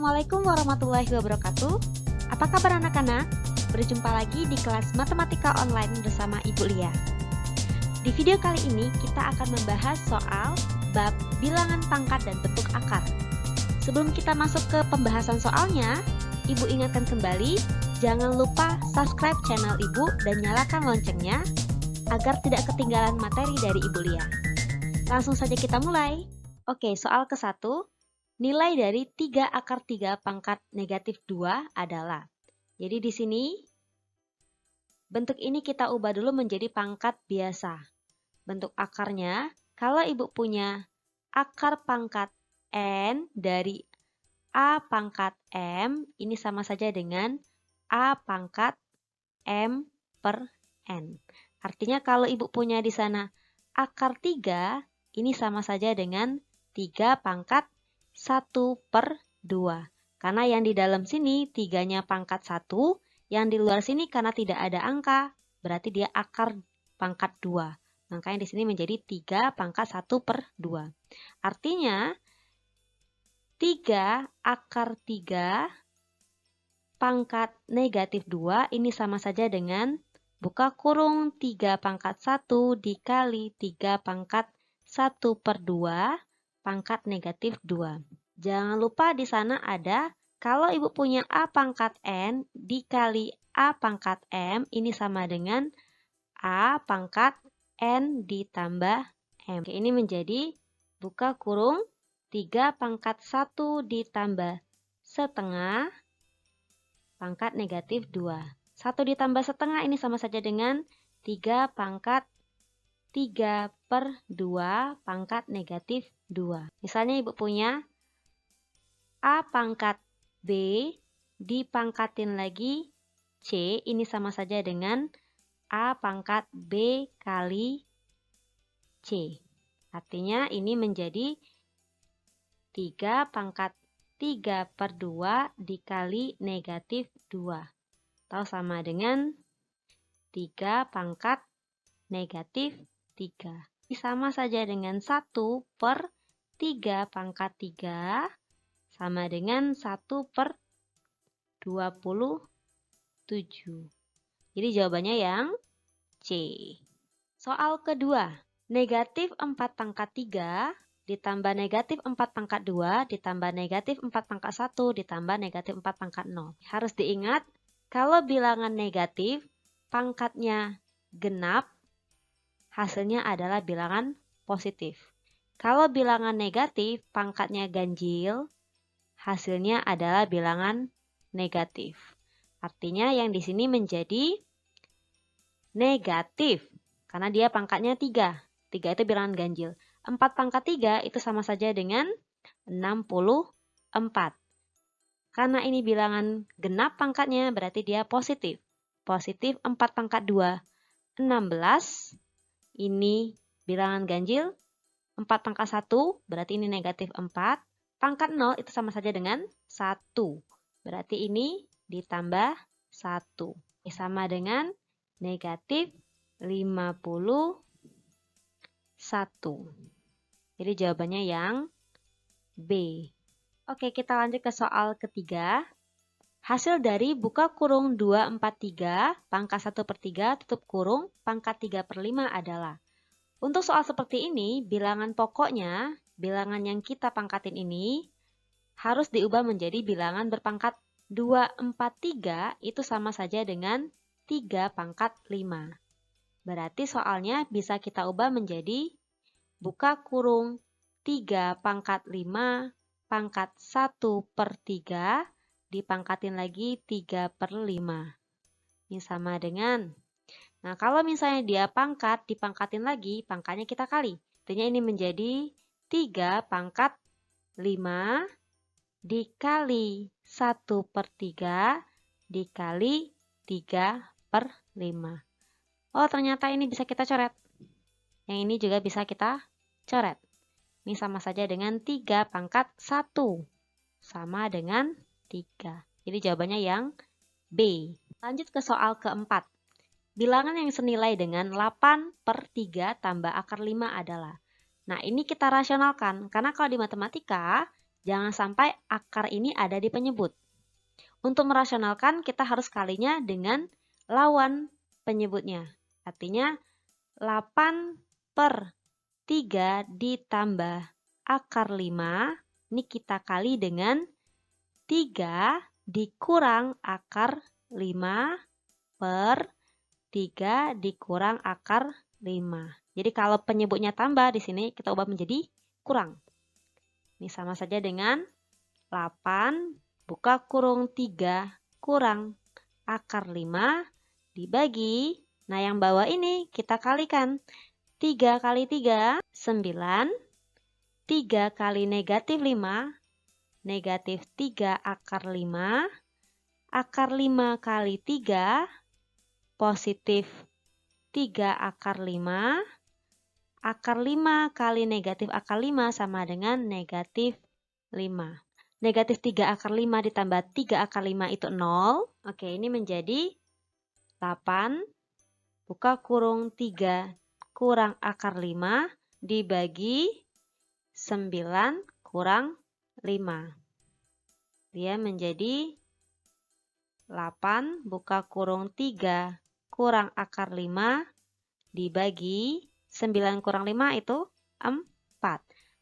Assalamualaikum warahmatullahi wabarakatuh. Apa kabar anak-anak? Berjumpa lagi di kelas Matematika Online bersama Ibu Lia. Di video kali ini kita akan membahas soal bab bilangan pangkat dan bentuk akar. Sebelum kita masuk ke pembahasan soalnya, Ibu ingatkan kembali, jangan lupa subscribe channel Ibu dan nyalakan loncengnya agar tidak ketinggalan materi dari Ibu Lia. Langsung saja kita mulai. Oke, soal ke-1. Nilai dari 3 akar 3 pangkat negatif 2 adalah. Jadi di sini, bentuk ini kita ubah dulu menjadi pangkat biasa. Bentuk akarnya, kalau Ibu punya akar pangkat N dari A pangkat M, ini sama saja dengan A pangkat M per N. Artinya kalau Ibu punya di sana akar 3, ini sama saja dengan 3 pangkat 1 per 2. Karena yang di dalam sini 3-nya pangkat 1, yang di luar sini karena tidak ada angka, berarti dia akar pangkat 2. Makanya di sini menjadi 3 pangkat 1 per 2. Artinya 3 akar 3 pangkat negatif 2 ini sama saja dengan buka kurung 3 pangkat 1 dikali 3 pangkat 1 per 2 pangkat negatif 2. Jangan lupa di sana ada, kalau Ibu punya A pangkat N dikali A pangkat M, ini sama dengan A pangkat N ditambah M. Oke, ini menjadi buka kurung 3 pangkat 1 ditambah setengah pangkat negatif 2. 1 ditambah setengah ini sama saja dengan 3 pangkat 3 per 2 pangkat negatif 2. Misalnya Ibu punya A pangkat B dipangkatin lagi C, ini sama saja dengan A pangkat B kali C. Artinya ini menjadi 3 pangkat 3 per 2 dikali negatif 2. Atau sama dengan 3 pangkat negatif 3. Ini sama saja dengan 1 per 3 pangkat 3 sama dengan 1 per 27. Jadi jawabannya yang C. Soal kedua, negatif 4 pangkat 3 ditambah negatif 4 pangkat 2 ditambah negatif 4 pangkat 1 ditambah negatif 4 pangkat 0. Harus diingat, kalau bilangan negatif, pangkatnya genap, hasilnya adalah bilangan positif. Kalau bilangan negatif, pangkatnya ganjil, hasilnya adalah bilangan negatif. Artinya yang di sini menjadi negatif, karena dia pangkatnya 3. 3 itu bilangan ganjil. 4 pangkat 3 itu sama saja dengan 64. Karena ini bilangan genap pangkatnya, berarti dia positif. Positif 4 pangkat 2, 16. Ini bilangan ganjil, 4 pangkat 1, berarti ini negatif 4. Pangkat 0 itu sama saja dengan 1. Berarti ini ditambah 1. Sama dengan negatif 51. Jadi jawabannya yang B. Oke, kita lanjut ke soal ketiga. Hasil dari buka kurung 243 pangkat 1 per 3 tutup kurung pangkat 3 per 5 adalah. Untuk soal seperti ini, bilangan pokoknya, bilangan yang kita pangkatin ini, harus diubah menjadi bilangan berpangkat 243 itu sama saja dengan 3 pangkat 5. Berarti soalnya bisa kita ubah menjadi buka kurung 3 pangkat 5 pangkat 1 per 3 dipangkatin lagi 3 per 5. Ini sama dengan, nah kalau misalnya dia pangkat, dipangkatin lagi, pangkatnya kita kali. Artinya ini menjadi 3 pangkat 5 dikali 1 per 3 dikali 3 per 5. Oh, ternyata ini bisa kita coret. Yang ini juga bisa kita coret. Ini sama saja dengan 3 pangkat 1. Sama dengan 3. Jadi jawabannya yang B. Lanjut ke soal keempat. Bilangan yang senilai dengan 8 per 3 tambah akar 5 adalah. Nah, ini kita rasionalkan. Karena kalau di matematika, Jangan sampai akar ini ada di penyebut. Untuk merasionalkan, kita harus kalinya dengan lawan penyebutnya. Artinya, 8 per 3 ditambah akar 5, ini kita kali dengan 3 dikurang akar 5 per 3 dikurang akar 5. Jadi kalau penyebutnya tambah, di sini kita ubah menjadi kurang. Ini sama saja dengan 8 buka kurung 3 kurang akar 5 dibagi. Nah, yang bawah ini kita kalikan. 3 kali 3, 9. 3 kali negatif 5, negatif 3 akar 5. Akar 5 kali 3, positif 3 akar 5. Akar 5 kali negatif akar 5 sama dengan negatif 5. Negatif 3 akar 5 ditambah 3 akar 5 itu 0. Oke, ini menjadi 8 buka kurung 3 kurang akar 5 dibagi 9 kurang 5. Dia menjadi 8 buka kurung 3 kurang akar 5 dibagi 9 kurang 5 itu 4.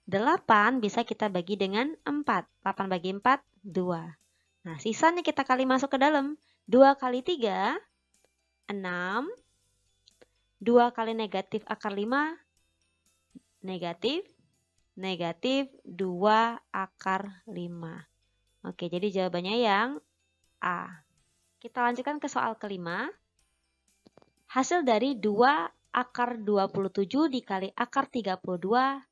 8 bisa kita bagi dengan 4. 8 bagi 4, 2. Nah, sisanya kita kali masuk ke dalam. 2 kali 3, 6. 2 kali negatif akar 5, negatif. Negatif 2 akar 5. Oke, jadi jawabannya yang A. Kita lanjutkan ke soal kelima. Hasil dari 2 akar 27 dikali akar 32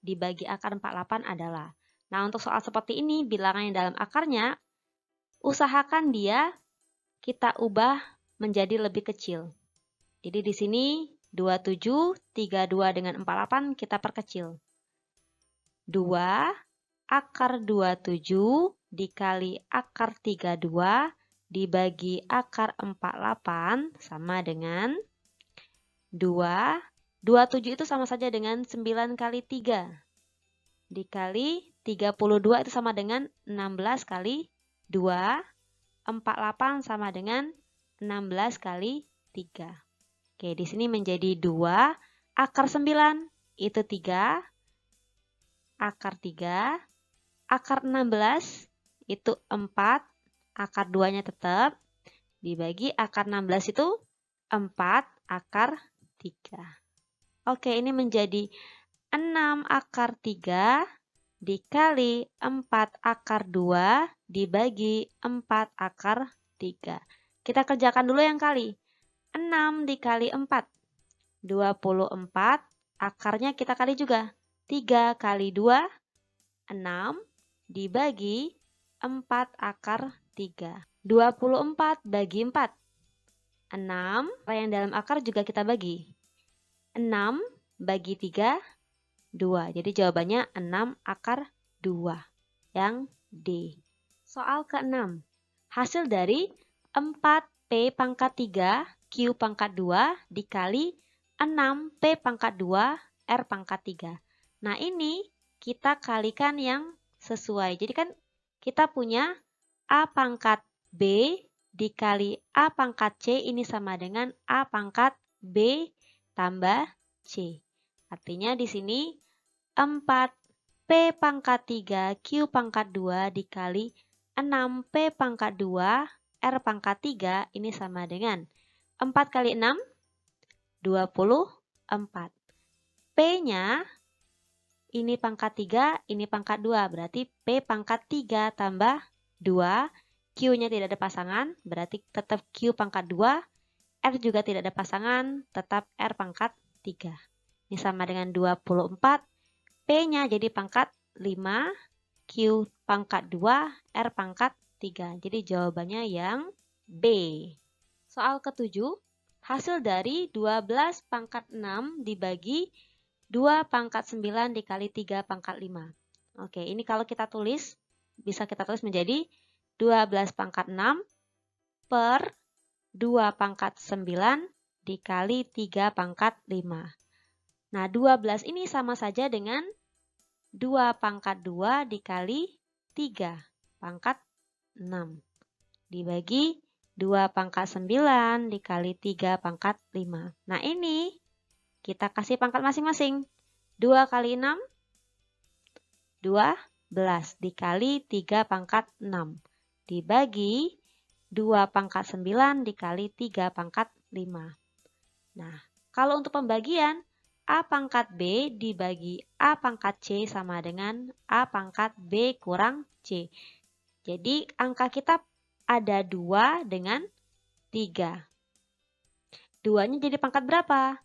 dibagi akar 48 adalah. Nah, untuk soal seperti ini, bilangan yang dalam akarnya, usahakan dia kita ubah menjadi lebih kecil. Jadi di sini 27, 32 dengan 48 kita perkecil. 2 akar 27 dikali akar 32 dibagi akar 48 sama dengan 2. 27 itu sama saja dengan 9 kali 3. Dikali 32 itu sama dengan 16 kali 2. 48 sama dengan 16 kali 3. Oke, di sini menjadi 2. Akar 9 itu 3. Akar 3. Akar 16 itu 4. Akar 2-nya tetap. Dibagi akar 16 itu 4 akar 3. Oke, ini menjadi 6 akar 3 dikali 4 akar 2 dibagi 4 akar 3. Kita kerjakan dulu yang kali. 6 dikali 4, 24. Akarnya kita kali juga. 3 kali 2, 6 dibagi 4 akar 3. 24 bagi 4. 6, yang dalam akar juga kita bagi. 6 bagi 3, 2. Jadi jawabannya 6 akar 2. Yang D. Soal ke-6. Hasil dari 4P pangkat 3 Q pangkat 2 dikali 6P pangkat 2 R pangkat 3. Nah, ini kita kalikan yang sesuai. Jadi kan kita punya A pangkat B dikali A pangkat C ini sama dengan A pangkat B tambah C. Artinya di sini 4P pangkat 3 Q pangkat 2 dikali 6P pangkat 2 R pangkat 3 ini sama dengan 4 kali 6, 24. P-nya ini pangkat 3, ini pangkat 2. Berarti P pangkat 3 tambah 2. Q-nya tidak ada pasangan, berarti tetap Q pangkat 2. R juga tidak ada pasangan, tetap R pangkat 3. Ini sama dengan 24. P-nya jadi pangkat 5. Q pangkat 2, R pangkat 3. Jadi jawabannya yang B. Soal ke-7. Hasil dari 12 pangkat 6 dibagi 2 pangkat 9 dikali 3 pangkat 5. Oke, ini kalau kita tulis, bisa kita tulis menjadi 12 pangkat 6 per 2 pangkat 9 dikali 3 pangkat 5. Nah, 12 ini sama saja dengan 2 pangkat 2 dikali 3 pangkat 6. Dibagi 2 pangkat 9 dikali 3 pangkat 5. Nah ini kita kasih pangkat masing-masing. 2 kali 6, 12 dikali 3 pangkat 6. Dibagi 2 pangkat 9 dikali 3 pangkat 5. Nah, kalau untuk pembagian, A pangkat B dibagi A pangkat C sama dengan A pangkat B kurang C. Jadi angka kita ada 2 dengan 3. 2-nya jadi pangkat berapa?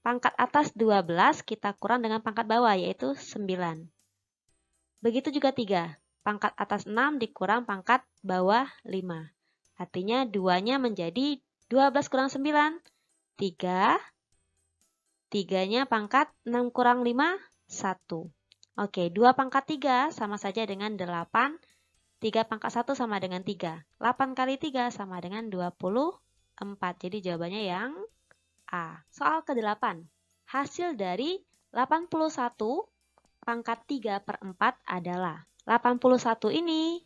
Pangkat atas 12 kita kurang dengan pangkat bawah yaitu 9. Begitu juga 3. Pangkat atas 6 dikurang pangkat bawah 5. Artinya 2-nya menjadi 12 kurang 9. 3. 3-nya pangkat 6 kurang 5, 1. Oke, 2 pangkat 3 sama saja dengan 8. 3 pangkat 1 sama dengan 3. 8 kali 3 sama dengan 24. Jadi jawabannya yang A. Soal ke-8. Hasil dari 81 pangkat 3 per 4 adalah 81 ini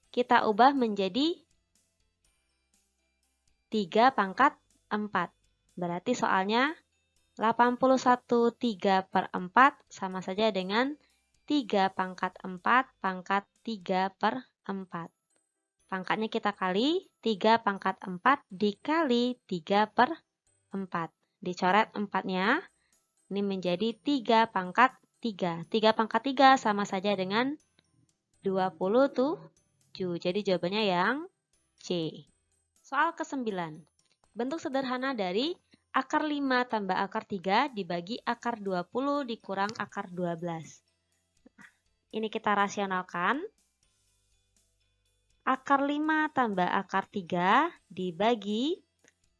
kita ubah menjadi 3 pangkat 4. Berarti soalnya 81 3 per 4 sama saja dengan 3 pangkat 4 pangkat 3 per 4. Pangkatnya kita kali 3 pangkat 4 dikali 3 per 4. Dicoret 4-nya. Ini menjadi 3 pangkat 3. 3 pangkat 3 sama saja dengan 27. Jadi jawabannya yang C. Soal ke-9. Bentuk sederhana dari akar 5 tambah akar 3 dibagi akar 20 dikurang akar 12. Ini kita rasionalkan. Akar 5 tambah akar 3 dibagi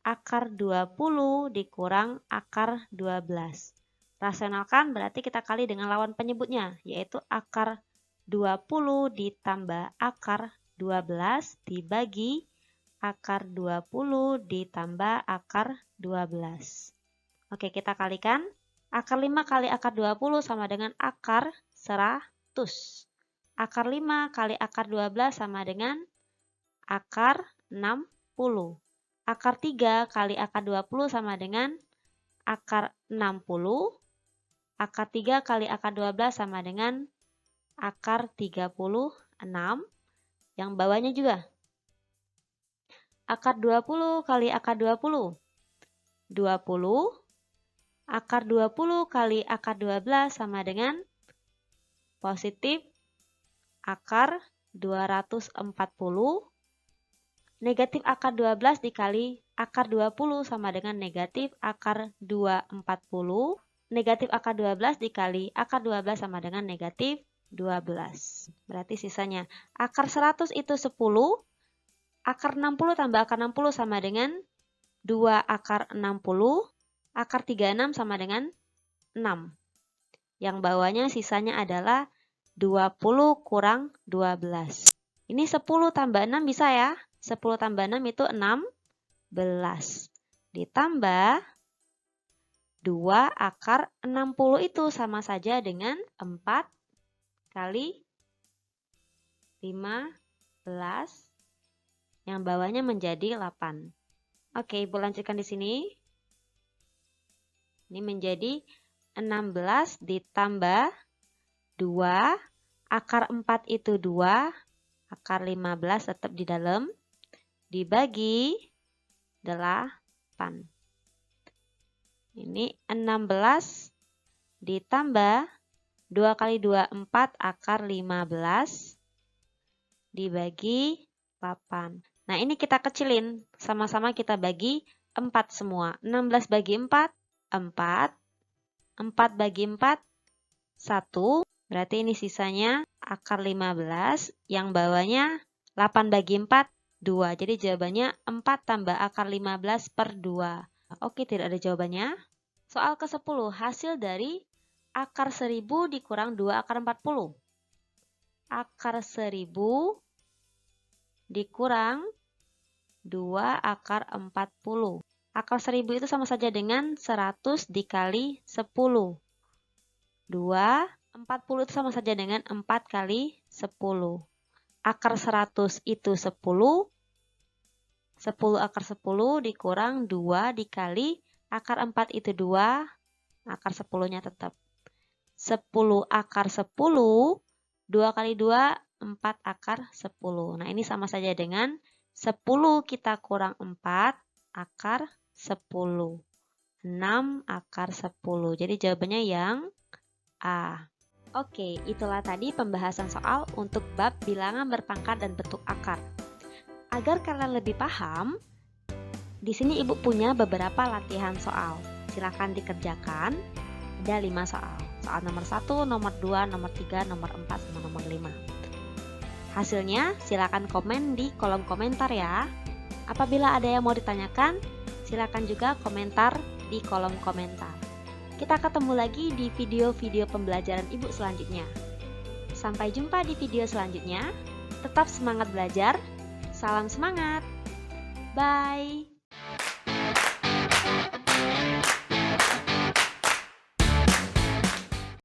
akar 20 dikurang akar 12. Rasionalkan berarti kita kali dengan lawan penyebutnya, yaitu akar 20 ditambah akar 12 dibagi akar 20 ditambah akar 12. Oke, kita kalikan. Akar 5 kali akar 20 sama dengan akar 100. Akar 5 kali akar 12 sama dengan akar 60. Akar 3 kali akar 20 sama dengan akar 60. Akar 3 kali akar 12 sama dengan akar 36. Yang bawahnya juga. Akar 20 kali akar 20. 20. Akar 20 kali akar 12 sama dengan positif akar 240. Negatif akar 12 dikali akar 20 sama dengan negatif akar 240. Negatif akar 12 dikali akar 12 sama dengan negatif 12. Berarti sisanya akar 100 itu 10. Akar 60 tambah akar 60 sama dengan 2 akar 60. Akar 36 sama dengan 6. Yang bawahnya sisanya adalah 20 kurang 12. Ini 10 tambah 6 bisa ya. 10 tambah 6 itu 16. Ditambah 2 akar 60 itu sama saja dengan 4 kali 15. Yang bawahnya menjadi 8. Oke, Ibu lanjutkan di sini. Ini menjadi 16 ditambah 2. Akar 4 itu 2. Akar 15 tetap di dalam. Dibagi 8. Ini 16 ditambah 2 kali 2, 4 akar 15 dibagi 8. Nah ini kita kecilin, sama-sama kita bagi 4 semua. 16 bagi 4, 4. 4 bagi 4, 1. Berarti ini sisanya akar 15, yang bawahnya 8 bagi 4, 2. Jadi jawabannya 4 tambah akar 15 per 2. Oke, tidak ada jawabannya. Soal ke-10, hasil dari akar 1000 dikurang 2 akar 40. Akar 1000 dikurang 2 akar 40. Akar 1000 itu sama saja dengan 100 dikali 10. 2, 40 itu sama saja dengan 4 kali 10. Akar 100 itu 10. 10 akar 10 dikurang 2 dikali akar 4 itu 2. Akar 10-nya tetap. 10 akar 10. 2 kali 2, 4 akar 10. Nah, ini sama saja dengan 10 kita kurang 4 akar 10. 6 akar 10. Jadi jawabannya yang A. Oke, itulah tadi pembahasan soal untuk bab bilangan berpangkat dan bentuk akar. Agar kalian lebih paham, di sini Ibu punya beberapa latihan soal. Silakan dikerjakan. Ada 5 soal. Soal nomor 1, nomor 2, nomor 3, nomor 4, sama nomor 5. Hasilnya silakan komen di kolom komentar ya. Apabila ada yang mau ditanyakan, silakan juga komentar di kolom komentar. Kita ketemu lagi di video-video pembelajaran Ibu selanjutnya. Sampai jumpa di video selanjutnya. Tetap semangat belajar. Salam semangat. Bye.